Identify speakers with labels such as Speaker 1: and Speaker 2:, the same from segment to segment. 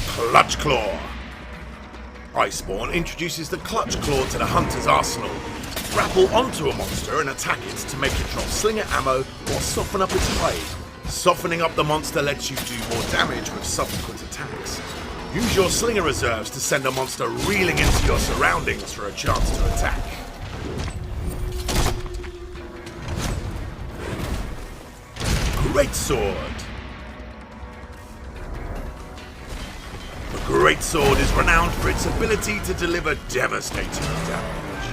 Speaker 1: Clutch Claw. IceBorne introduces the Clutch Claw to the hunter's arsenal. Grapple onto a monster and attack it to make it drop slinger ammo or soften up its hide. Softening up the monster lets you do more damage with subsequent attacks. Use your slinger reserves to send a monster reeling into your surroundings for a chance to attack. Great Sword. The Great Sword is renowned for its ability to deliver devastating damage.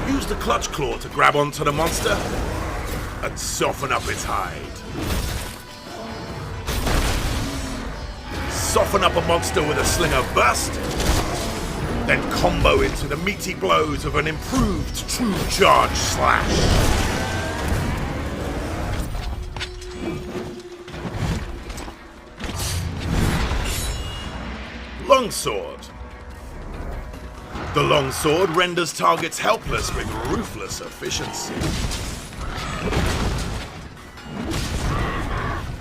Speaker 1: Use the Clutch Claw to grab onto the monster and soften up its hide. Soften up a monster with a Slinger Burst, then combo into the meaty blows of an improved True Charge Slash. Longsword. The longsword renders targets helpless with ruthless efficiency.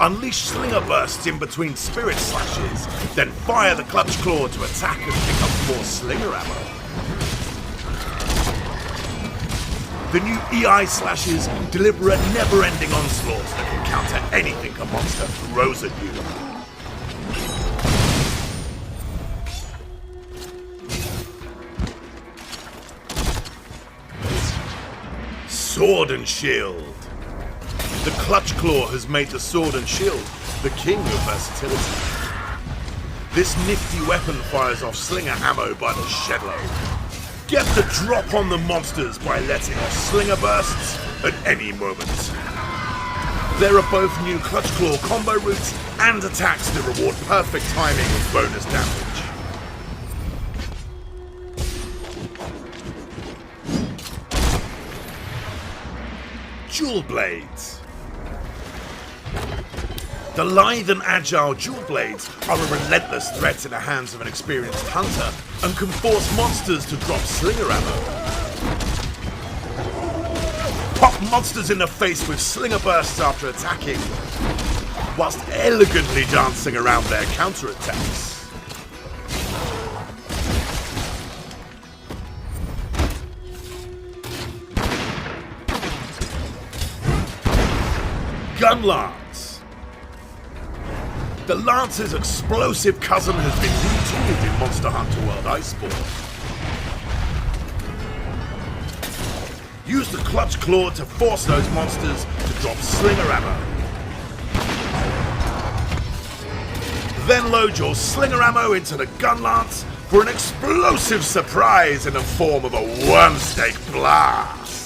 Speaker 1: Unleash Slinger Bursts in between Spirit Slashes, then fire the Clutch Claw to attack and pick up more Slinger ammo. The new EI Slashes deliver a never-ending onslaught that can counter anything a monster throws at you. Sword and Shield. The Clutch Claw has made the Sword and Shield the king of versatility. This nifty weapon fires off slinger ammo by the shedload. Get the drop on the monsters by letting off slinger bursts at any moment. There are both new Clutch Claw combo routes and attacks that reward perfect timing with bonus damage. Dual Blades. The lithe and agile dual blades are a relentless threat in the hands of an experienced hunter and can force monsters to drop slinger ammo. Pop monsters in the face with slinger bursts after attacking, whilst elegantly dancing around their counterattacks. Gun Lance. The Lance's explosive cousin has been retooled in Monster Hunter World IceBorne. Use the Clutch Claw to force those monsters to drop slinger ammo. Then load your slinger ammo into the Gun Lance for an explosive surprise in the form of a Wormstake Blast.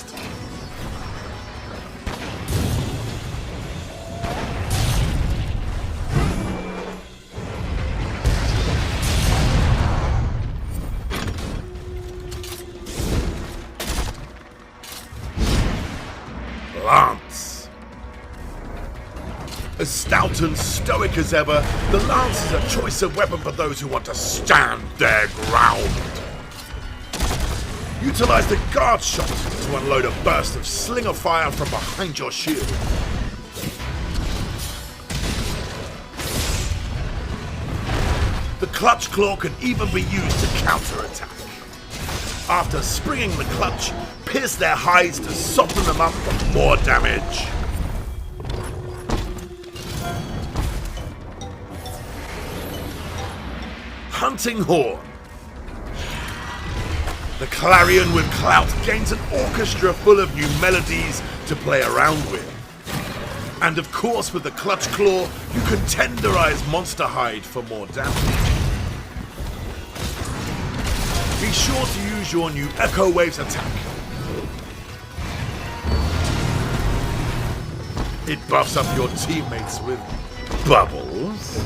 Speaker 1: Lance. As stout and stoic as ever, the Lance is a choice of weapon for those who want to stand their ground. Utilize the guard shot to unload a burst of slinger fire from behind your shield. The Clutch Claw can even be used to counterattack. After springing the clutch, pierce their hides to soften them up for more damage. Hunting Horn. The clarion with clout gains an orchestra full of new melodies to play around with. And of course, with the Clutch Claw, you can tenderize monster hide for more damage. Be sure to use your new Echo Waves attack. It buffs up your teammates with bubbles.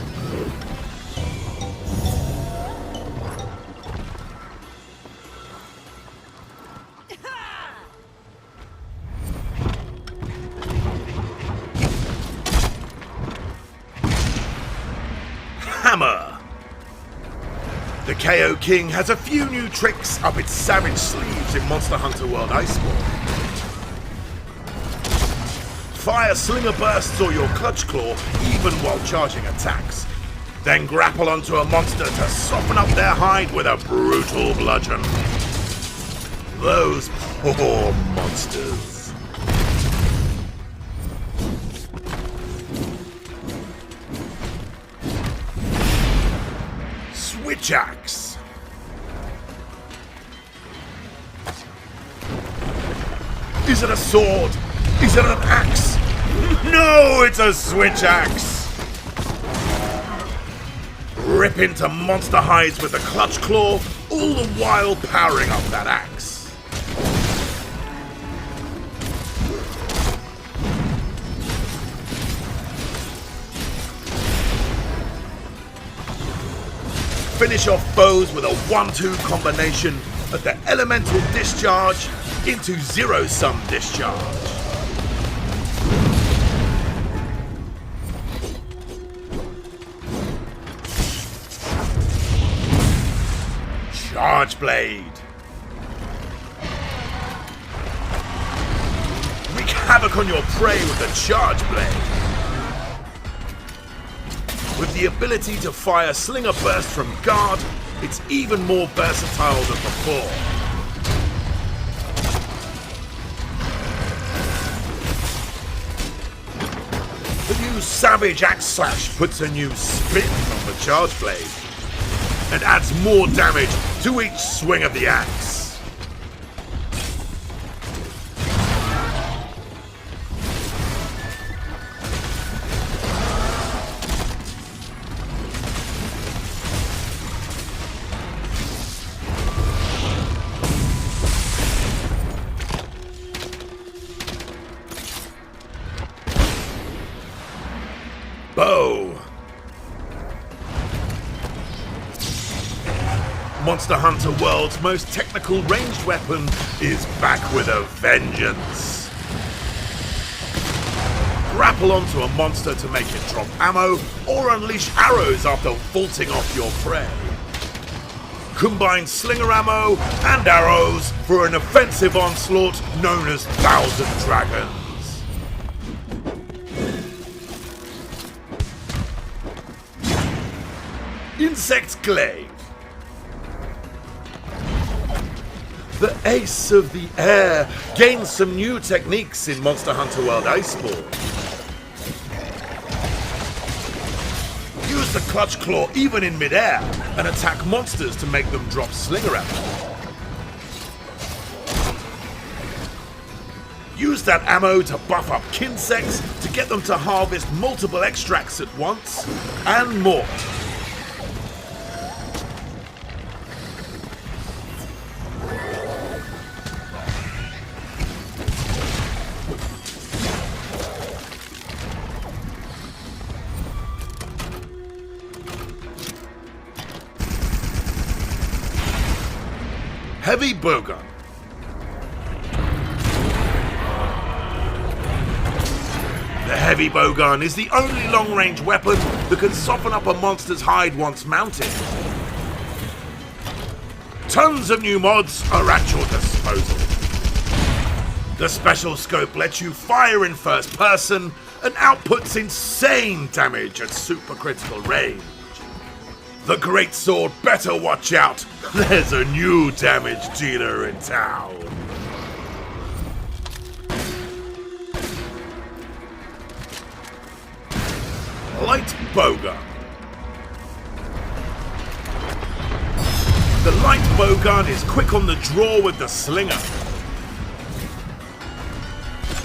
Speaker 1: Hammer. The KO King has a few new tricks up its savage sleeves in Monster Hunter World IceBorne. Fire slinger bursts or your clutch claw even while charging attacks. Then grapple onto a monster to soften up their hide with a brutal bludgeon. Those poor monsters. Switch axe. Is it a sword? Is it an axe? No, it's a switch axe. Rip into monster hides with the clutch claw, all the while powering up that axe. Finish off foes with a 1-2 combination of the elemental discharge into zero-sum discharge. Charge blade. Wreak havoc on your prey with the charge blade. With the ability to fire slinger burst from guard, it's even more versatile than before. The new Savage Axe Slash puts a new spin on the charge blade and adds more damage to each swing of the axe. Bow. Monster Hunter World's most technical ranged weapon is back with a vengeance. Grapple onto a monster to make it drop ammo, or unleash arrows after vaulting off your prey. Combine slinger ammo and arrows for an offensive onslaught known as Thousand Dragons. Insect Glaive. The Ace of the Air gains some new techniques in Monster Hunter World IceBorne. Use the clutch claw even in midair and attack monsters to make them drop slinger ammo. Use that ammo to buff up kinsects to get them to harvest multiple extracts at once, and more. Heavy bowgun. The heavy bowgun is the only long-range weapon that can soften up a monster's hide once mounted. Tons of new mods are at your disposal. The special scope lets you fire in first person and outputs insane damage at supercritical range. The great sword better watch out. There's a new damage dealer in town. Light bowgun. The light bowgun is quick on the draw with the slinger.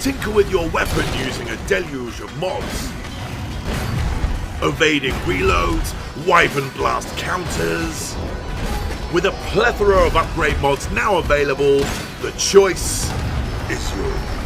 Speaker 1: Tinker with your weapon using a deluge of mods. Evading reloads, Wyvern blast counters. With a plethora of upgrade mods now available, the choice is yours.